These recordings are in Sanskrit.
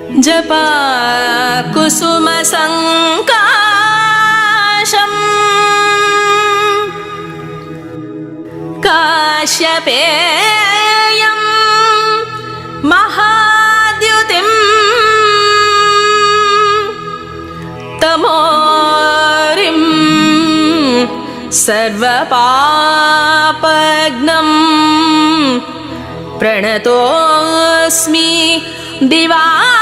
जपा कुसुम संकाशम् काश्यपेयं महाद्युतिम् तमोरिं सर्वपापघ्नं प्रणतोऽस्मि दिवाकरम्।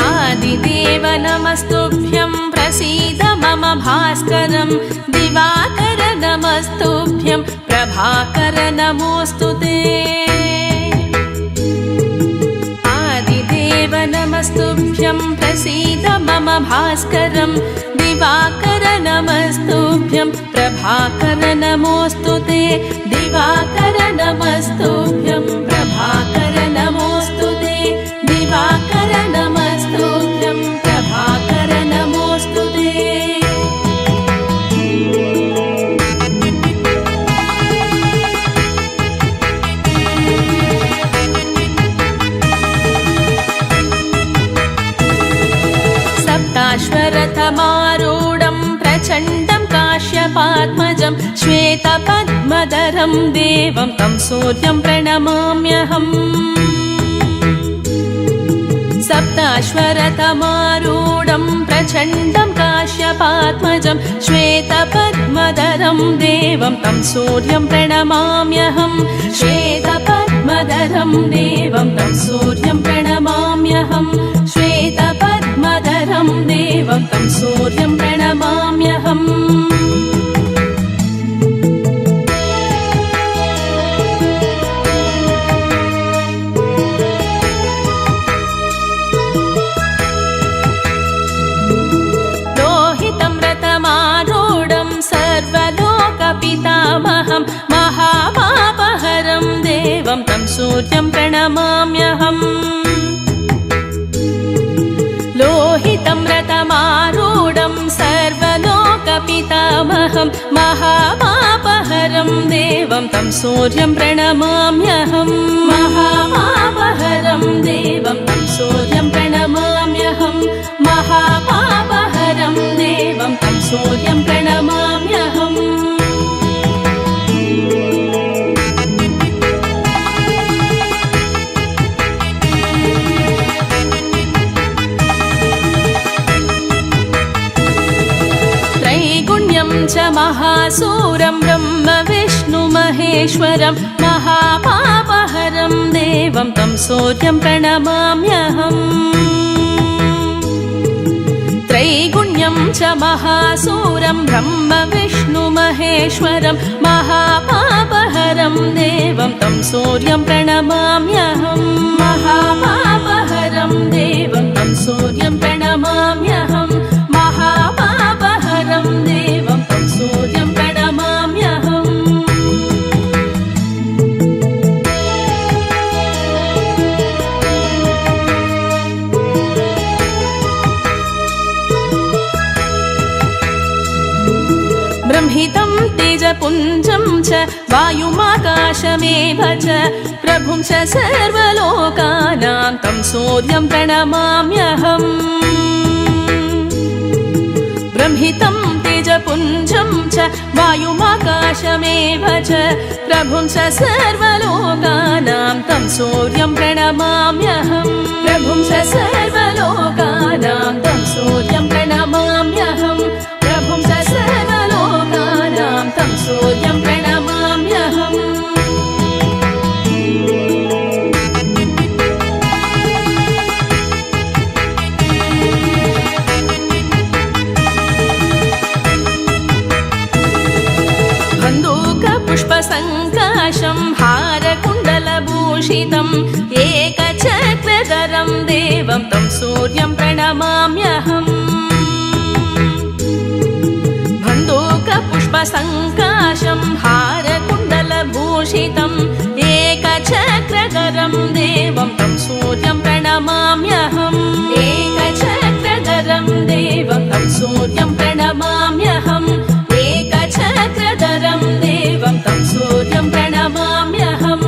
आदिदेव नमस्तुभ्यं प्रसीद मम भास्करं दिवाकर नमस्तुभ्यं प्रभाकर नमोऽस्तुते। आदिदेव नमस्तुभ्यं प्रसीद मम भास्करं दिवाकर नमस्तुभ्यं प्रभाकर नमोऽस्तुते। दिवाकर नमस्तुभ्यं प्रभाकर नमोऽस्तुते। दिवाकर नमस्तुभ्यं प्रभाकर नमोऽस्तुते। सप्ताश्वरथमारूढं प्रचण्डं काश्यपात्मजं श्वेतपद्मधरं देवं तं सूर्यं प्रणमाम्यहम्। सप्ताश्वरथमारूढं प्रचण्डं काश्यपात्मजं श्वेतपद्मधरं देवं तं सूर्यं प्रणमाम्यहम्। श्वेतपद्मधरं देवं तं सूर्यं प्रणमाम्यहम्। श्वेतपद्मधरं देवं तं सूर्यं प्रणमाम्यहम्। सर्वलोकपितामहं महापापहरं देवं तं सूर्यं प्रणमाम्यहम्। लोहितं रथमारूढं सर्वलोकपितामहं महापापहरं देवं तं सूर्यं प्रणमाम्यहम्। महापापहरं देवं तं सूर्यं प्रणमाम्यहम्। महापापहरं देवं तं सूर्यं प्रणमाम्यहम्। त्रैगुण्यं च महासूरं ब्रह्म विष्णु महेश्वरं महापापहरं देवं तं सूर्यं प्रणमाम्यहम्। त्रैगुण्यं च महासूरं ब्रह्म विष्णु महेश्वरं महापापहरं देवं तं सूर्यं प्रणमाम्यहम्। महापापहरं देवं तं सूर्यं प्रणमाम्यहम्। महापापहरं देवं तं सूर्यं प्रणमाम्यहम्। ब्रह्मितं तेजपुञ्जं च वायुमाकाशमेव च प्रभुं च सर्वलोकानां तं सूर्यं प्रणमाम्यहम्। ब्रह्मितं तेजपुञ्जं च वायुमाकाशमेव च प्रभुं च सर्वलोकानां तं सूर्यं प्रणमाम्यहम्। प्रभुं च सर्वलोकानां तं सूर्यं प्रणमाम्यहम्। प्रभुं च सर्वलोकानां तं सूर्यं प्रणमाम्यहम्। बन्दूकपुष्पसङ्काशं हारकुण्डलभूषितम् एकचक्रधरं देवं तं सूर्यं प्रणमाम्यहम्। बन्दूकपुष्पसङ्काशं हारकुण्डलभूषितम् एकचक्रधरं प्रणमाम्यहम् एकचक्रधरं देवं तं सूर्यं प्रणमाम्यहम् एकचक्रधरं देवं तं सूर्यं प्रणमाम्यहम्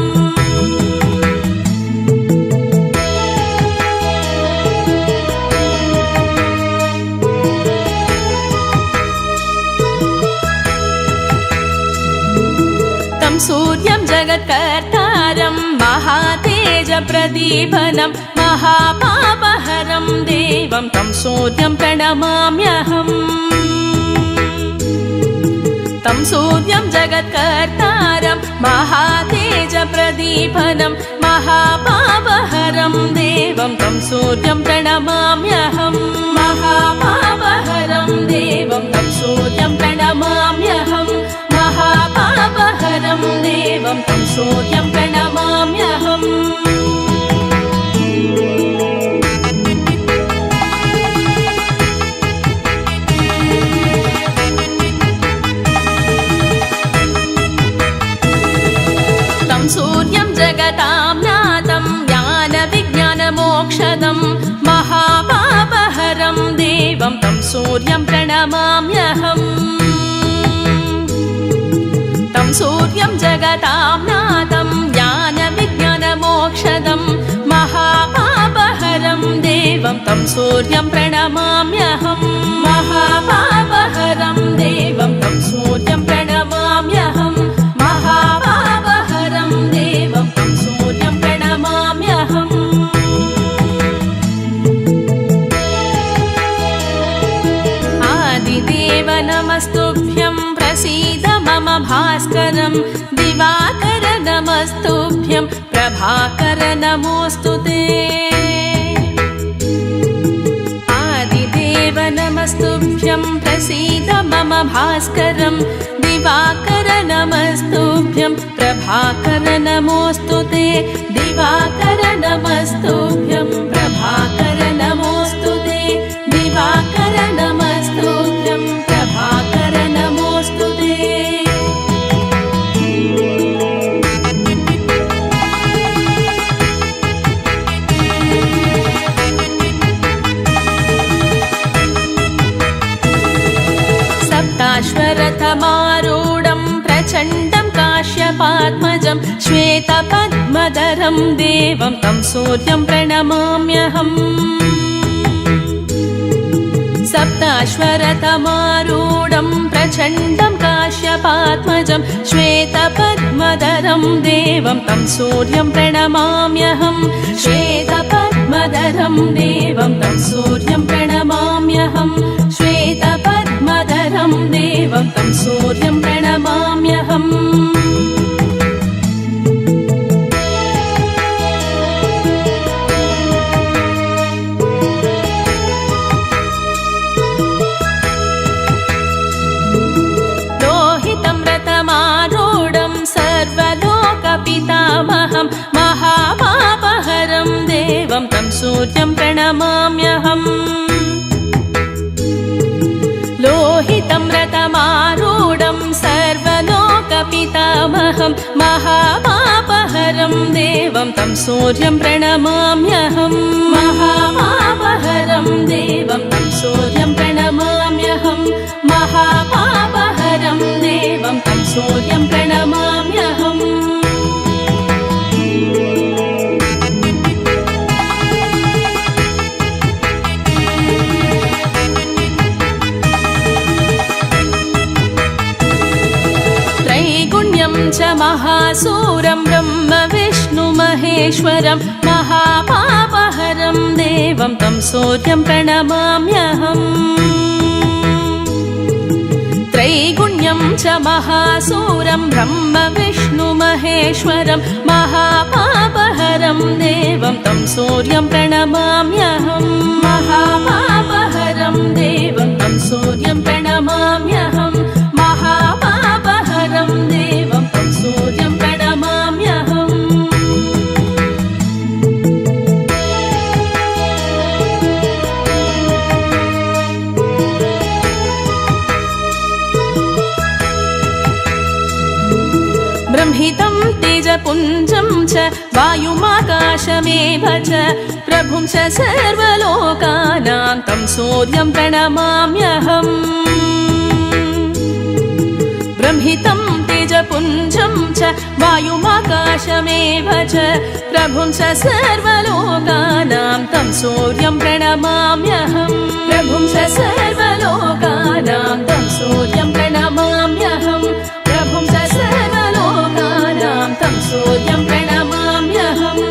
तं सूर्यं जगत्कर्तारं महातेजप्रदीपनं महापापहरं देवं तं सूर्यं प्रणमाम्यहम् तं सूर्यं जगत्कर्तारं महातेजप्रदीपनं महापापहरं देवं तं सूर्यं प्रणमाम्यहम् महापापहरं देवं तं सूर्यं प्रणमाम्यहम् महापापहरं देवं तं सूर्यं प्रणमाम्यहम् तं सूर्यं जगतां नाथं ज्ञानविज्ञानमोक्षदं महापापहरं देवं तं सूर्यं प्रणमाम्यहम् तं सूर्यं जगतां नाथं ज्ञानविज्ञानमोक्षदं महापापहरं देवं तं सूर्यं प्रणमाम्यहम् महापापहरं देवं तं सूर्यं प्रणमाम्यहम् महापापहरं देवं तं सूर्यं प्रणमाम्यहम् आदिदेव नमस्तुभ्यं प्रसीद मम भास्करं दिवाकर नमस्तुभ्यं प्रभाकर नमोऽस्तु ते आदिदेव नमस्तुभ्यं प्रसीद मम भास्करं दिवाकर नमस्तुभ्यं प्रभाकर नमोऽस्तु ते दिवाकर नमस्तुभ्यं प्रभाकर नमोऽस्तु ते दिवाकर नमस्तुभ्यं प्रभाकर नमोऽस्तु ते सप्ताश्वरथमारूढं प्रचण्डं काश्यपात्मजं श्वेतपद्मधरं देवं तं सूर्यं प्रणमाम्यहम् सप्ताश्वरथमारूढं प्रचण्डं काश्यपात्मजं श्वेतपद्मधरं देवं तं सूर्यं प्रणमाम्यहम् श्वेतपद्मधरं देवं तं सूर्यं प्रणमाम्यहम् श्वेतपद्मधरं देवं तं सूर्यं प्रणमाम्यहम् सर्वलोकपितामहं महापापहरं देवं तं सूर्यं प्रणमाम्यहम् लोहितं रथमारूढं सर्वलोकपितामहं महापापहरं देवं तं सूर्यं प्रणमाम्यहम् महापापहरं देवं तं सूर्यं प्रणमाम्यहम् महापापहरं देवं तं सूर्यं प्रणमाम्यहम् त्रैगुण्यं च महासूरं ब्रह्म विष्णु महेश्वरं महापापहरं देवं तं सूर्यं प्रणमाम्यहम् त्रैगुण्यं च महासूरं ब्रह्म विष्णु महेश्वरं महापापहरं देवं तं सूर्यं प्रणमाम्यहम् महापापहरं देवं तं सूर्यं प्रणमाम्यहम् महापापहरं देवं तं सूर्यं प्रणमाम्यहम् ब्रह्मितं तेजपुञ्जं च वायुमाकाशमेव च प्रभुं च सर्वलोकानां तं सूर्यं प्रणमाम्यहम् ब्रह्मितं तेजपुञ्जं च वायुमाकाशमेव च प्रभुं च सर्वलोकानां तं सूर्यं प्रणमाम्यहम् प्रभुं च सर्वलोकानां तं सूर्यं प्रणमाम्यहम् प्रभुं च सर्वलोकानां तं सूर्यं प्रणमाम्यहम्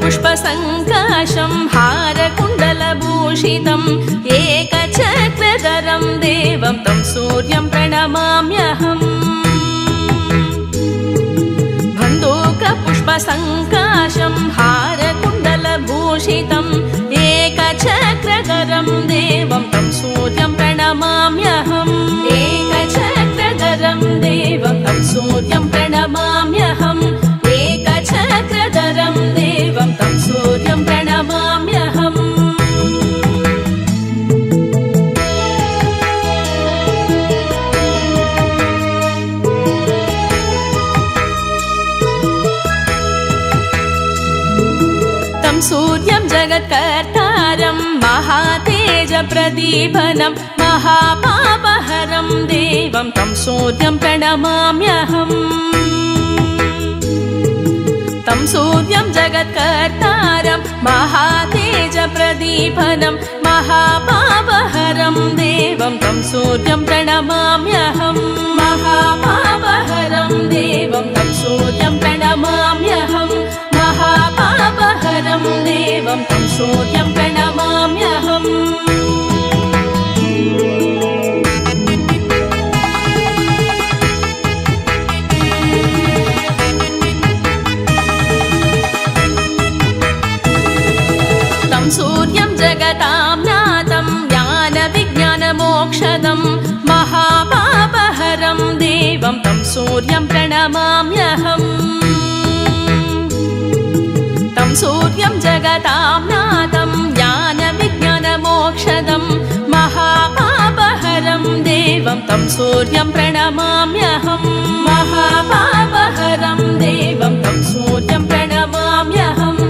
पुष्पसङ्काशं हारकुण्डलभूषितम् एकचक्रधरं देवं तं सूर्यं प्रणमाम्यहम् बन्धूकपुष्पसङ्काशं हारकुण्डलभूषितम् एकचक्रधरं देवं तं सूर्यं प्रणमाम्यहम् एकचक्रधरं देवं तं सूर्यं प्रणमाम्यहम् एकचक्रधरं देवं तं सूर्यं प्रणमाम्यहम् तं सूर्यं जगत्कर्तारं महातेजप्रदीपनं महापापहरं देवं तं सूर्यं प्रणमाम्यहम् तं सूर्यं जगत्कर्तारं महातेजप्रदीपनं महापापहरं देवं तं सूर्यं प्रणमाम्यहम् महापापहरं देवं तं सूर्यं प्रणमाम्यहम् महापापहरं देवं तं सूर्यं प्रणमाम्यहम् सूर्यं जगतां नाथं ज्ञानविज्ञानमोक्षदं महापापहरं देवं तं सूर्यं प्रणमाम्यहम् तं सूर्यं जगतां नाथं ज्ञानविज्ञानमोक्षदं महापापहरं देवं तं सूर्यं प्रणमाम्यहम् महापापहरं देवं तं सूर्यं प्रणमाम्यहम्